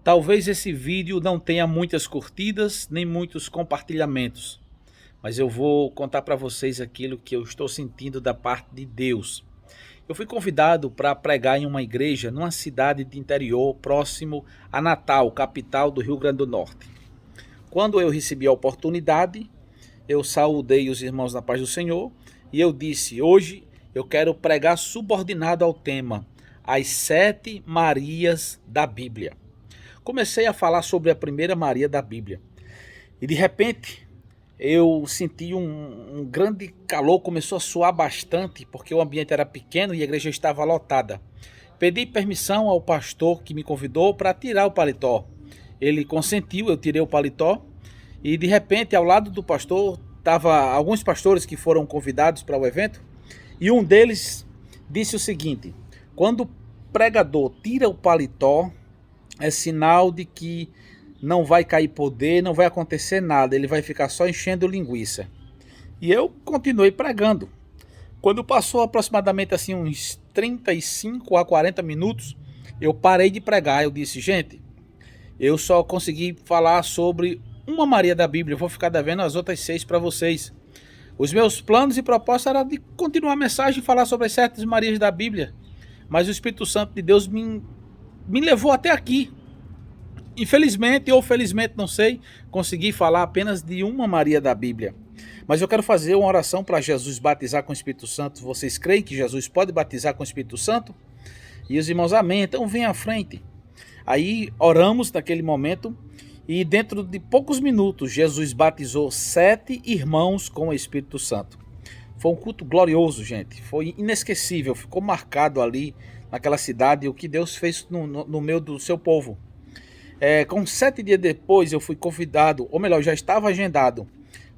Talvez esse vídeo não tenha muitas curtidas nem muitos compartilhamentos, mas eu vou contar para vocês aquilo que eu estou sentindo da parte de Deus. Eu fui convidado para pregar em uma igreja numa cidade de interior próximo a Natal, capital do Rio Grande do Norte. Quando eu recebi a oportunidade, eu saudei os irmãos na paz do Senhor e eu disse: hoje eu quero pregar subordinado ao tema As 7 Marias da Bíblia. Comecei a falar sobre a primeira Maria da Bíblia e de repente eu senti um grande calor, começou a suar bastante porque o ambiente era pequeno e a igreja estava lotada. Pedi permissão ao pastor que me convidou para tirar o paletó. Ele consentiu, eu tirei o paletó e de repente ao lado do pastor estavam alguns pastores que foram convidados para o evento e um deles disse o seguinte: quando o pregador tira o paletó, é sinal de que não vai cair poder, não vai acontecer nada, ele vai ficar só enchendo linguiça. E eu continuei pregando. Quando passou aproximadamente assim uns 35 a 40 minutos, eu parei de pregar. Eu disse: gente, eu só consegui falar sobre uma Maria da Bíblia, eu vou ficar devendo as outras 6 para vocês. Os meus planos e propostas eram de continuar a mensagem e falar sobre as 7 Marias da Bíblia, mas o Espírito Santo de Deus me levou até aqui. Infelizmente ou felizmente, não sei, consegui falar apenas de uma Maria da Bíblia. Mas eu quero fazer uma oração para Jesus batizar com o Espírito Santo. Vocês creem que Jesus pode batizar com o Espírito Santo? E os irmãos, amém, então vem à frente. Aí oramos naquele momento e dentro de poucos minutos Jesus batizou 7 irmãos com o Espírito Santo. Foi um culto glorioso, gente, foi inesquecível, ficou marcado ali naquela cidade o que Deus fez no meio do seu povo. Com 7 dias depois eu fui convidado, ou melhor, já estava agendado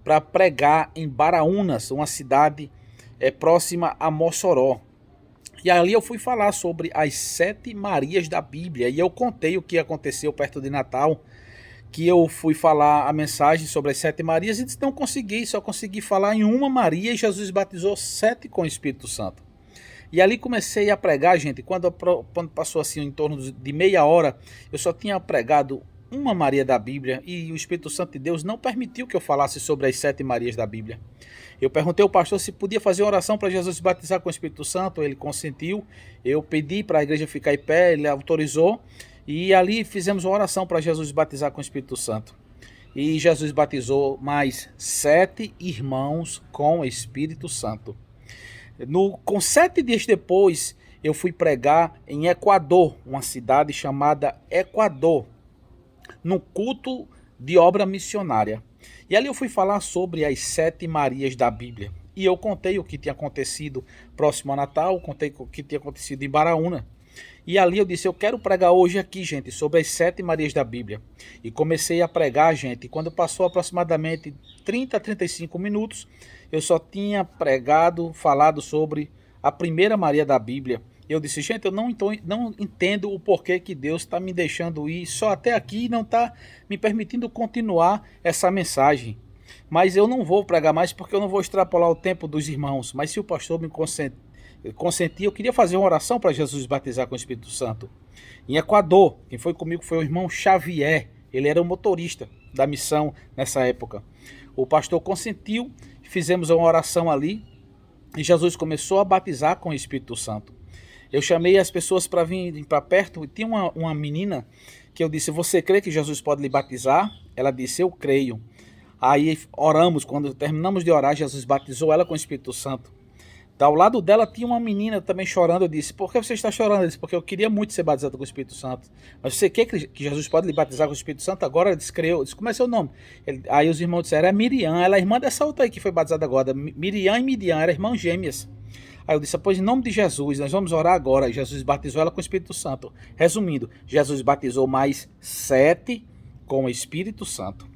para pregar em Baraunas, uma cidade próxima a Mossoró. E ali eu fui falar sobre as 7 Marias da Bíblia e eu contei o que aconteceu perto de Natal, que eu fui falar a mensagem sobre as 7 Marias e disse: não consegui, só consegui falar em uma Maria e Jesus batizou 7 com o Espírito Santo. E ali comecei a pregar, gente. Quando passou assim em torno de meia hora, eu só tinha pregado uma Maria da Bíblia e o Espírito Santo de Deus não permitiu que eu falasse sobre as 7 Marias da Bíblia. Eu perguntei ao pastor se podia fazer uma oração para Jesus se batizar com o Espírito Santo, ele consentiu. Eu pedi para a igreja ficar em pé, ele autorizou e ali fizemos uma oração para Jesus batizar com o Espírito Santo. E Jesus batizou mais 7 irmãos com o Espírito Santo. Com 7 dias depois, eu fui pregar em Equador, uma cidade chamada Equador, no culto de obra missionária. E ali eu fui falar sobre as 7 Marias da Bíblia. E eu contei o que tinha acontecido próximo a Natal, contei o que tinha acontecido em Baraúna. E ali eu disse: eu quero pregar hoje aqui, gente, sobre as 7 Marias da Bíblia. E comecei a pregar, gente, e quando passou aproximadamente 30 a 35 minutos, eu só tinha falado sobre a primeira Maria da Bíblia. Eu disse: gente, eu não entendo o porquê que Deus está me deixando ir só até aqui e não está me permitindo continuar essa mensagem. Mas eu não vou pregar mais porque eu não vou extrapolar o tempo dos irmãos. Mas se o pastor me consentir, eu queria fazer uma oração para Jesus batizar com o Espírito Santo. Em Equador, quem foi comigo foi o irmão Xavier. Ele era o motorista da missão nessa época. O pastor consentiu, fizemos uma oração ali e Jesus começou a batizar com o Espírito Santo. Eu chamei as pessoas para virem para perto e tinha uma menina que eu disse: você crê que Jesus pode lhe batizar? Ela disse: eu creio. Aí oramos, quando terminamos de orar, Jesus batizou ela com o Espírito Santo. Ao lado dela tinha uma menina também chorando. Eu disse: por que você está chorando? Ela disse: porque eu queria muito ser batizado com o Espírito Santo. Mas você quer que Jesus pode lhe batizar com o Espírito Santo agora? Ela disse: creio. Eu disse: como é seu nome? Aí os irmãos disseram: é Miriam. Ela é irmã dessa outra aí que foi batizada agora. Miriam e Midian, eram irmãs gêmeas. Aí eu disse: pois em nome de Jesus, nós vamos orar agora. Jesus batizou ela com o Espírito Santo. Resumindo, Jesus batizou mais 7 com o Espírito Santo.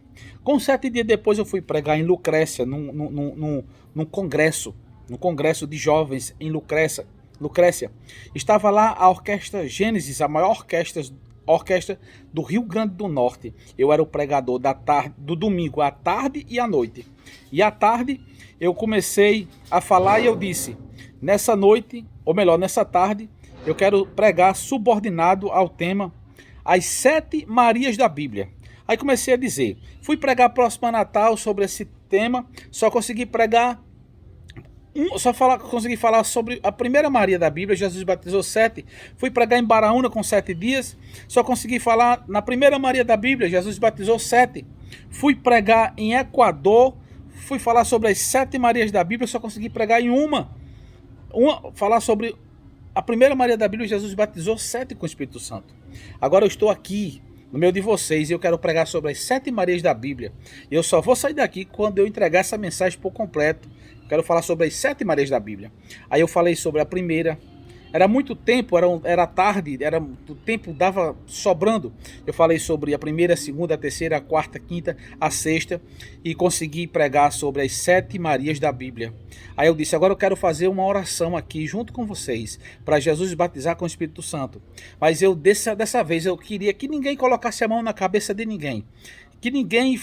Com 7 dias depois eu fui pregar em Lucrécia, num congresso. No congresso de jovens em Lucrécia. Estava lá a Orquestra Gênesis, a maior orquestra do Rio Grande do Norte. Eu era o pregador do domingo à tarde e à noite. E à tarde eu comecei a falar e eu disse: nessa noite, ou melhor, nessa tarde, eu quero pregar subordinado ao tema as 7 Marias da Bíblia. Aí comecei a dizer, fui pregar próximo a Natal sobre esse tema, só consegui pregar, consegui falar sobre a primeira Maria da Bíblia, Jesus batizou 7, fui pregar em Baraúna com 7 dias, só consegui falar na primeira Maria da Bíblia, Jesus batizou 7, fui pregar em Equador, fui falar sobre as 7 Marias da Bíblia, só consegui pregar em falar sobre a primeira Maria da Bíblia, Jesus batizou 7 com o Espírito Santo. Agora eu estou aqui no meio de vocês e eu quero pregar sobre as 7 Marias da Bíblia. E eu só vou sair daqui quando eu entregar essa mensagem por completo. Eu quero falar sobre as 7 Marias da Bíblia. Aí eu falei sobre a primeira. Era muito tempo, era tarde, o tempo dava sobrando. Eu falei sobre a primeira, a segunda, a terceira, a quarta, a quinta, a sexta e consegui pregar sobre as 7 Marias da Bíblia. Aí eu disse, agora eu quero fazer uma oração aqui junto com vocês para Jesus batizar com o Espírito Santo. Mas dessa vez eu queria que ninguém colocasse a mão na cabeça de ninguém. Que ninguém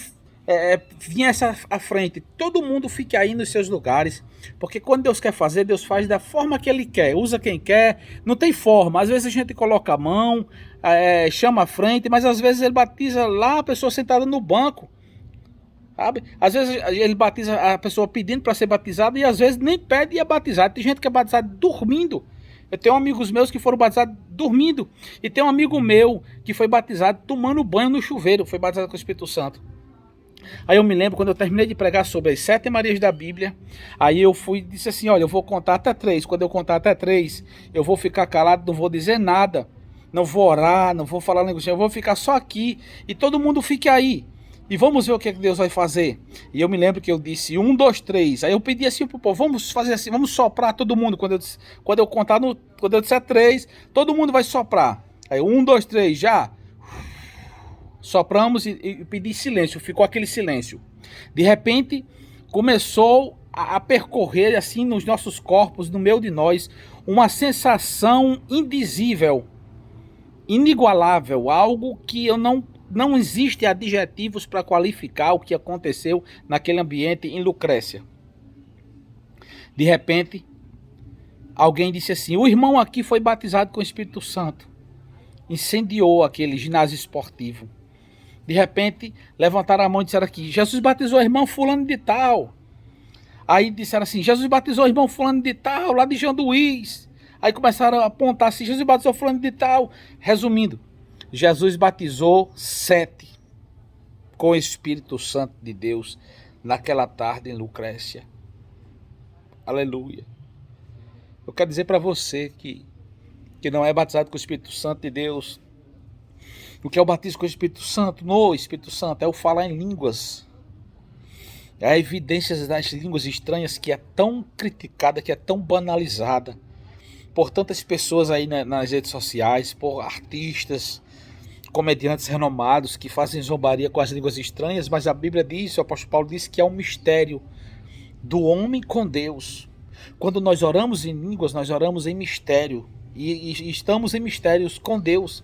viesse à frente, todo mundo fique aí nos seus lugares, porque quando Deus quer fazer, Deus faz da forma que Ele quer, usa quem quer, não tem forma. Às vezes a gente coloca a mão, chama à frente, mas às vezes Ele batiza lá a pessoa sentada no banco, sabe? Às vezes Ele batiza a pessoa pedindo para ser batizada e às vezes nem pede e é batizado. Tem gente que é batizado dormindo. Eu tenho amigos meus que foram batizados dormindo e tem um amigo meu que foi batizado tomando banho no chuveiro, foi batizado com o Espírito Santo. Aí eu me lembro quando eu terminei de pregar sobre as 7 Marias da Bíblia, aí eu fui e disse assim, olha, eu vou contar até 3, quando eu contar até 3, eu vou ficar calado, não vou dizer nada, não vou orar, não vou falar negócio, eu vou ficar só aqui e todo mundo fique aí. E vamos ver o que Deus vai fazer. E eu me lembro que eu disse 1, 2, 3. Aí eu pedi assim pro povo, vamos fazer assim, vamos soprar todo mundo. Quando eu disser 3, todo mundo vai soprar. Aí 1, 2, 3, já. Sopramos e pedi silêncio, ficou aquele silêncio. De repente, começou a percorrer assim nos nossos corpos, no meio de nós, uma sensação indizível, inigualável, algo que não existe adjetivos para qualificar o que aconteceu naquele ambiente em Lucrécia. De repente, alguém disse assim, o irmão aqui foi batizado com o Espírito Santo. Incendiou aquele ginásio esportivo. De repente, levantaram a mão e disseram aqui, Jesus batizou o irmão fulano de tal. Aí disseram assim, Jesus batizou o irmão fulano de tal, lá de Janduís. Aí começaram a apontar assim, Jesus batizou fulano de tal. Resumindo, Jesus batizou 7 com o Espírito Santo de Deus naquela tarde em Lucrécia. Aleluia. Eu quero dizer para você que não é batizado com o Espírito Santo de Deus. O que é o batismo com o Espírito Santo? No Espírito Santo é o falar em línguas. É a evidência das línguas estranhas que é tão criticada, que é tão banalizada por tantas pessoas aí nas redes sociais, por artistas, comediantes renomados que fazem zombaria com as línguas estranhas, mas a Bíblia diz, o apóstolo Paulo diz que é um mistério do homem com Deus. Quando nós oramos em línguas, nós oramos em mistério e estamos em mistérios com Deus.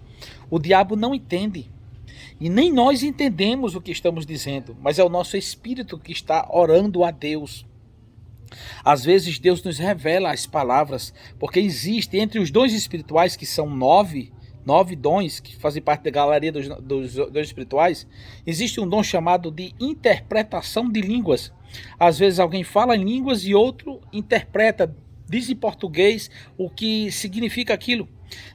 O diabo não entende e nem nós entendemos o que estamos dizendo, mas é o nosso espírito que está orando a Deus. Às vezes Deus nos revela as palavras, porque existe entre os dons espirituais, que são 9 dons, que fazem parte da galeria dos dons espirituais, existe um dom chamado de interpretação de línguas. Às vezes alguém fala em línguas e outro interpreta, diz em português o que significa aquilo.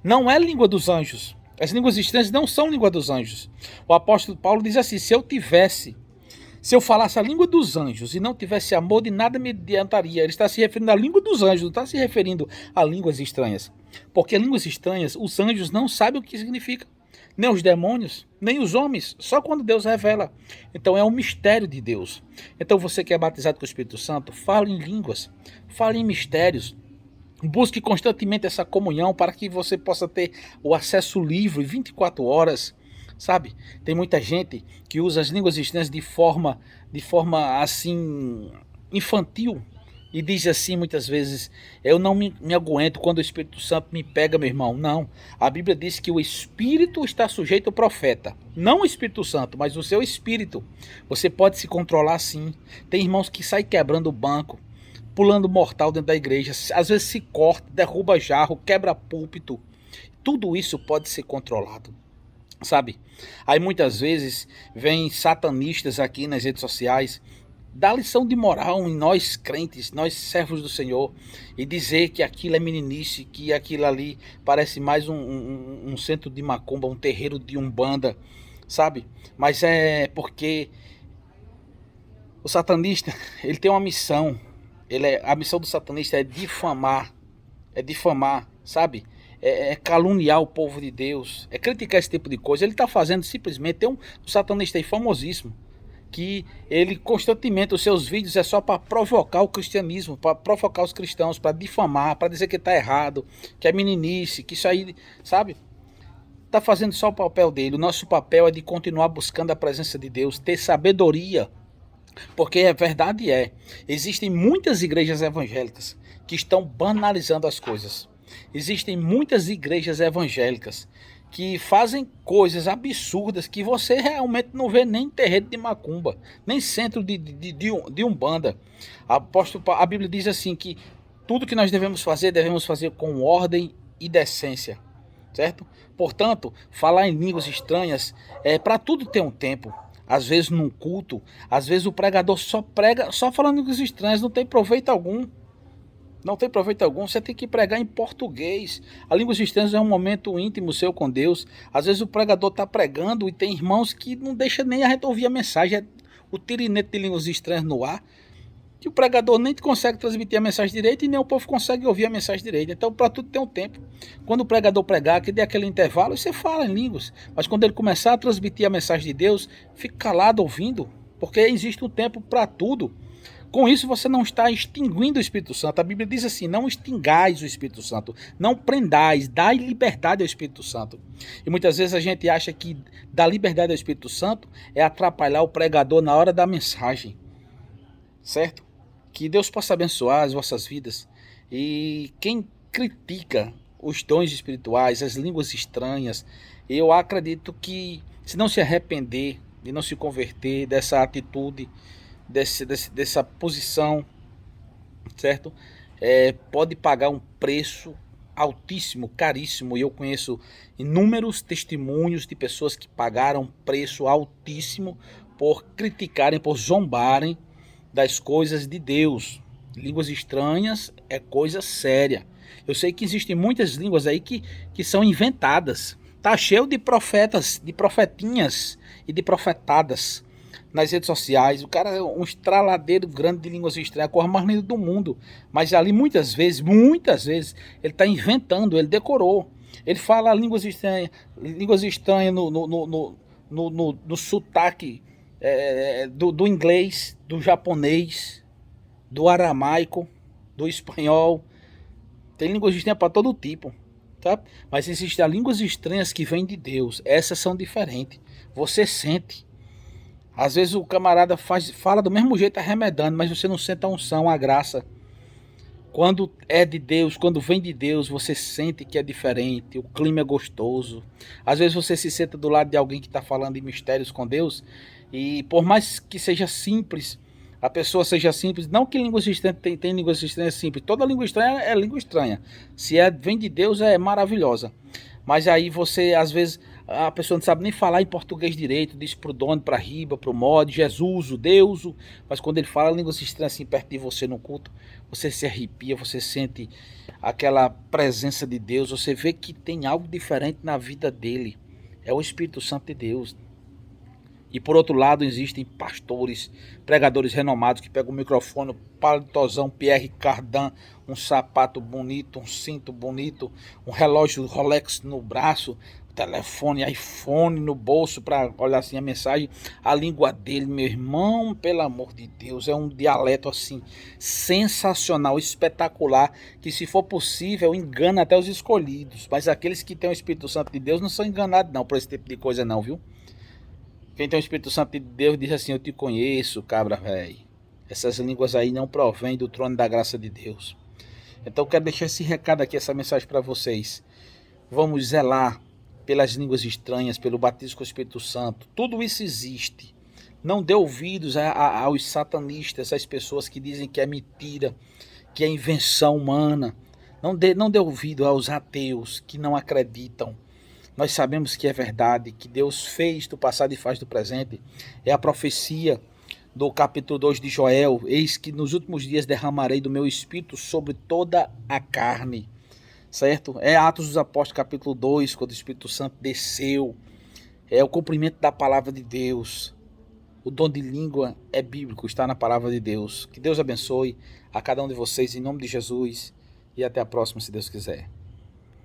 Não é língua dos anjos. As línguas estranhas não são língua dos anjos. O apóstolo Paulo diz assim, se eu falasse a língua dos anjos e não tivesse amor, de nada me adiantaria. Ele está se referindo à língua dos anjos, não está se referindo a línguas estranhas. Porque línguas estranhas, os anjos não sabem o que significa. Nem os demônios, nem os homens, só quando Deus revela. Então é um mistério de Deus. Então você que é batizado com o Espírito Santo, fale em línguas, fale em mistérios. Busque constantemente essa comunhão para que você possa ter o acesso livre 24 horas, sabe? Tem muita gente que usa as línguas estranhas de forma assim infantil e diz assim muitas vezes, eu não me aguento quando o Espírito Santo me pega, meu irmão. Não, a Bíblia diz que o Espírito está sujeito ao profeta, não o Espírito Santo, mas o seu Espírito. Você pode se controlar sim. Tem irmãos que saem quebrando o banco, pulando mortal dentro da igreja, às vezes se corta, derruba jarro, quebra púlpito. Tudo isso pode ser controlado. sabe? Aí muitas vezes vem satanistas aqui nas redes sociais dar lição de moral em nós crentes, nós servos do Senhor, e dizer que aquilo é meninice, que aquilo ali parece mais um centro de macumba, um terreiro de umbanda, sabe? Mas é porque o satanista, ele tem uma missão. A missão do satanista é difamar, sabe? É caluniar o povo de Deus, é criticar esse tipo de coisa. Ele está fazendo simplesmente, tem um satanista aí famosíssimo, que ele constantemente, os seus vídeos é só para provocar o cristianismo, para provocar os cristãos, para difamar, para dizer que está errado, que é meninice, que isso aí, sabe? Está fazendo só o papel dele. O nosso papel é de continuar buscando a presença de Deus, ter sabedoria. Porque a verdade existem muitas igrejas evangélicas que estão banalizando as coisas. Existem muitas igrejas evangélicas que fazem coisas absurdas que você realmente não vê nem em terreiro de macumba, nem centro de umbanda. A Bíblia diz assim que tudo que nós devemos fazer com ordem e decência, certo? Portanto, falar em línguas estranhas, para tudo ter um tempo. Às vezes num culto, às vezes o pregador só prega, só falando línguas estranhas, não tem proveito algum. Não tem proveito algum, você tem que pregar em português. A língua estranha é um momento íntimo seu com Deus. Às vezes o pregador está pregando e tem irmãos que não deixam nem a gente ouvir a mensagem. É o tirinete de línguas estranhas no ar, que o pregador nem consegue transmitir a mensagem direito e nem o povo consegue ouvir a mensagem direito. Então, para tudo tem um tempo. Quando o pregador pregar, que dê aquele intervalo, você fala em línguas. Mas quando ele começar a transmitir a mensagem de Deus, fique calado ouvindo, porque existe um tempo para tudo. Com isso, você não está extinguindo o Espírito Santo. A Bíblia diz assim: não extingais o Espírito Santo, não prendais, dai liberdade ao Espírito Santo. E muitas vezes a gente acha que dar liberdade ao Espírito Santo é atrapalhar o pregador na hora da mensagem, certo? Que Deus possa abençoar as vossas vidas. E quem critica os dons espirituais, as línguas estranhas, eu acredito que, se não se arrepender e não se converter dessa atitude, dessa posição, certo? Pode pagar um preço altíssimo, caríssimo. E eu conheço inúmeros testemunhos de pessoas que pagaram preço altíssimo por criticarem, por zombarem das coisas de Deus. Línguas estranhas é coisa séria. Eu sei que existem muitas línguas aí que são inventadas. Tá cheio de profetas, de profetinhas e de profetadas nas redes sociais. O cara é um estraladeiro grande de línguas estranhas, a coisa mais linda do mundo. Mas ali muitas vezes, ele está inventando, ele decorou. Ele fala línguas estranhas no sotaque do inglês, do japonês, do aramaico, do espanhol. Tem línguas estranhas para todo tipo, tá? Mas existem línguas estranhas que vêm de Deus. Essas são diferentes. Você sente. Às vezes o camarada fala do mesmo jeito arremedando, mas você não sente a unção, a graça. Quando é de Deus, quando vem de Deus, você sente que é diferente, o clima é gostoso. Às vezes você se senta do lado de alguém que está falando de mistérios com Deus, e por mais que seja simples, a pessoa seja simples, não que línguas estranhas tem línguas estranhas simples, toda língua estranha é língua estranha. Se vem de Deus, é maravilhosa. Mas aí você, às vezes, a pessoa não sabe nem falar em português direito, diz pro dono, pra riba, pro mod, Jesus, o Deus, mas quando ele fala línguas estranhas assim perto de você no culto, você se arrepia, você sente aquela presença de Deus, você vê que tem algo diferente na vida dele. É o Espírito Santo de Deus. E por outro lado, existem pastores, pregadores renomados que pegam o microfone, paletozão, Pierre Cardin, um sapato bonito, um cinto bonito, um relógio Rolex no braço, telefone, iPhone no bolso para olhar assim a mensagem. A língua dele, meu irmão, pelo amor de Deus, é um dialeto assim sensacional, espetacular, que se for possível engana até os escolhidos. Mas aqueles que têm o Espírito Santo de Deus não são enganados não por esse tipo de coisa não, viu? Quem tem o Espírito Santo de Deus diz assim: eu te conheço, cabra velho. Essas línguas aí não provêm do trono da graça de Deus. Então eu quero deixar esse recado aqui, essa mensagem para vocês. Vamos zelar pelas línguas estranhas, pelo batismo com o Espírito Santo. Tudo isso existe. Não dê ouvidos aos satanistas, às pessoas que dizem que é mentira, que é invenção humana. Não dê ouvido aos ateus que não acreditam. nós sabemos que é verdade, que Deus fez do passado e faz do presente. É a profecia do capítulo 2 de Joel: eis que nos últimos dias derramarei do meu espírito sobre toda a carne. Certo? É Atos dos Apóstolos capítulo 2, quando o Espírito Santo desceu. É o cumprimento da palavra de Deus. O dom de língua é bíblico, está na palavra de Deus. Que Deus abençoe a cada um de vocês em nome de Jesus e até a próxima, se Deus quiser.